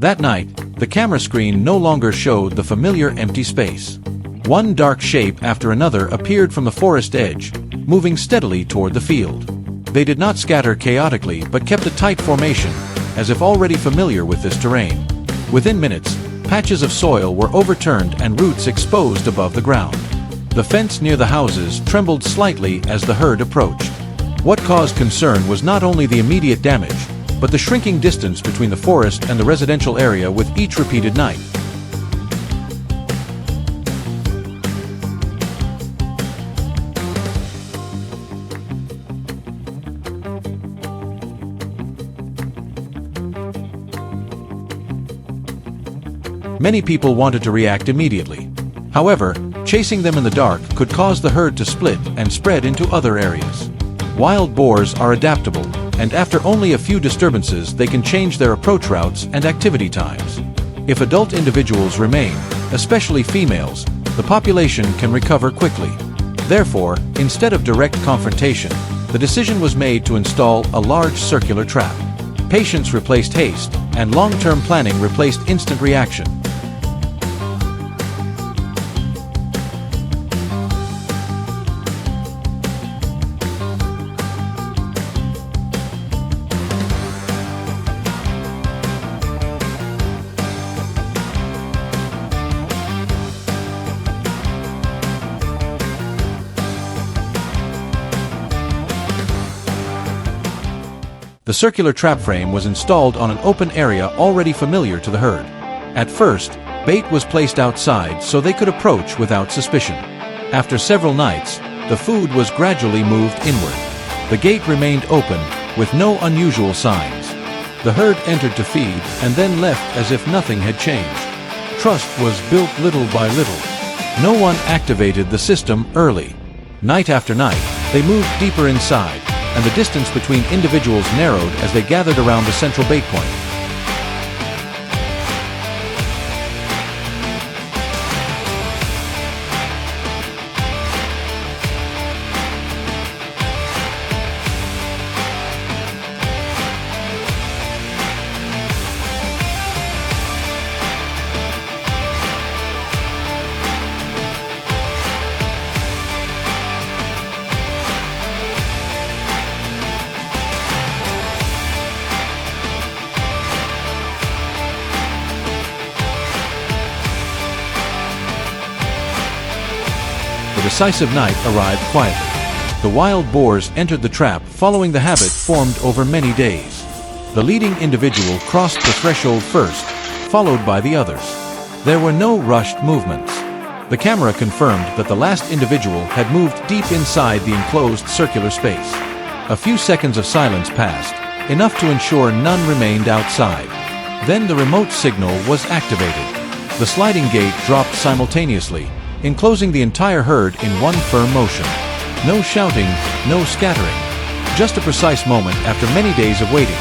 That night, the camera screen no longer showed the familiar empty space. One dark shape after another appeared from the forest edge, moving steadily toward the field. They did not scatter chaotically but kept a tight formation, as if already familiar with this terrain. Within minutes, patches of soil were overturned and roots exposed above the ground. The fence near the houses trembled slightly as the herd approached. What caused concern was not only the immediate damage, but the shrinking distance between the forest and the residential area with each repeated night. Many people wanted to react immediately. However, chasing them in the dark could cause the herd to split and spread into other areas. Wild boars are adaptable, and after only a few disturbances they can change their approach routes and activity times. If adult individuals remain, especially females, the population can recover quickly. Therefore, instead of direct confrontation, the decision was made to install a large circular trap. Patience replaced haste, and long-term planning replaced instant reaction. The circular trap frame was installed on an open area already familiar to the herd. At first, bait was placed outside so they could approach without suspicion. After several nights, the food was gradually moved inward. The gate remained open, with no unusual signs. The herd entered to feed and then left as if nothing had changed. Trust was built little by little. No one activated the system early. Night after night, they moved deeper inside, and the distance between individuals narrowed as they gathered around the central bait point. The decisive night arrived quietly. The wild boars entered the trap following the habit formed over many days. The leading individual crossed the threshold first, followed by the others. There were no rushed movements. The camera confirmed that the last individual had moved deep inside the enclosed circular space. A few seconds of silence passed, enough to ensure none remained outside. Then the remote signal was activated. The sliding gate dropped simultaneously, enclosing the entire herd in one firm motion. No shouting, no scattering. Just a precise moment after many days of waiting.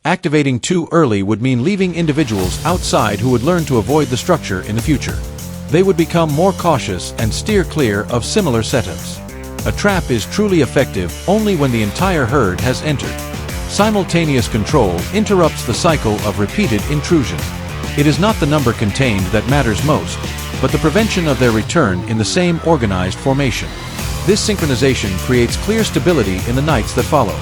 Activating too early would mean leaving individuals outside who would learn to avoid the structure in the future. They would become more cautious and steer clear of similar setups. A trap is truly effective only when the entire herd has entered. Simultaneous control interrupts the cycle of repeated intrusion. It is not the number contained that matters most, but the prevention of their return in the same organized formation. This synchronization creates clear stability in the nights that follow.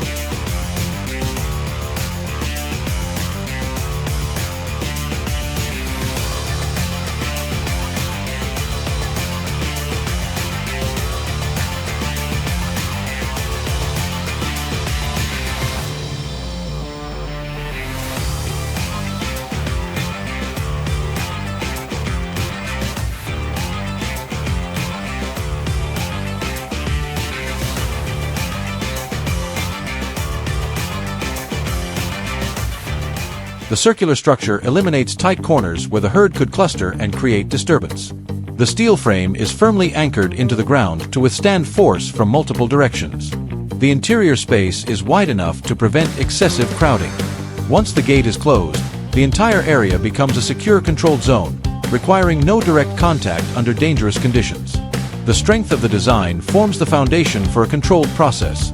The circular structure eliminates tight corners where the herd could cluster and create disturbance. The steel frame is firmly anchored into the ground to withstand force from multiple directions. The interior space is wide enough to prevent excessive crowding. Once the gate is closed, the entire area becomes a secure controlled zone, requiring no direct contact under dangerous conditions. The strength of the design forms the foundation for a controlled process.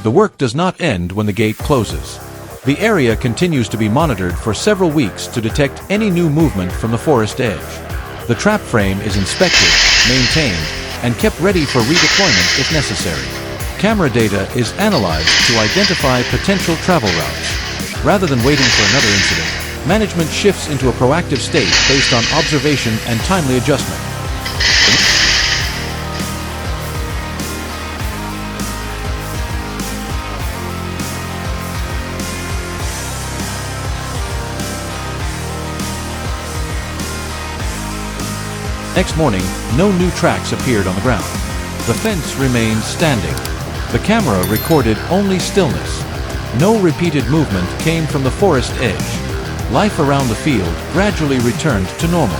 The work does not end when the gate closes. The area continues to be monitored for several weeks to detect any new movement from the forest edge. The trap frame is inspected, maintained, and kept ready for redeployment if necessary. Camera data is analyzed to identify potential travel routes. Rather than waiting for another incident, management shifts into a proactive state based on observation and timely adjustment. Next morning, no new tracks appeared on the ground. The fence remained standing. The camera recorded only stillness. No repeated movement came from the forest edge. Life around the field gradually returned to normal.